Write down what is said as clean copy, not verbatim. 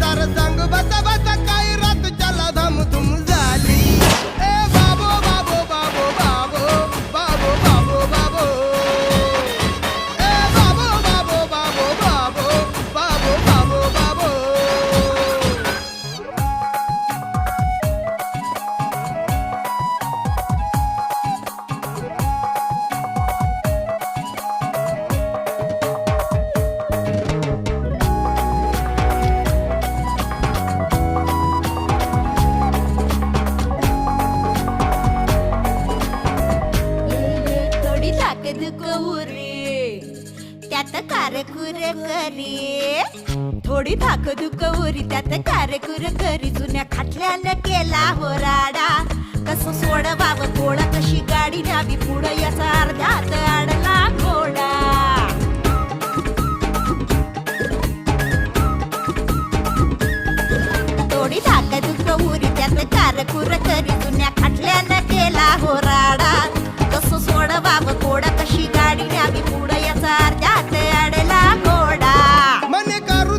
तर संग बस बस काही रात चला धम धुम झाली ए बाबो बाबो बाबो बाबो बाबो बाबो बाबो ए बाबो बाबो बाबो बाबो बाबो बाबो बाबो थोडी ताकद कवरी त्यात कारकुर करी थोडी ताकद कवरी त्यात कारकुर करी जुन्या खाटल्यानं केला हो राडा कसं सोडवावं गोळा कशी गाडी न्यावी पुढं याचा अर्ध्यात अडला घोडा थोडी ताकद कवरी त्यात कारकुर करी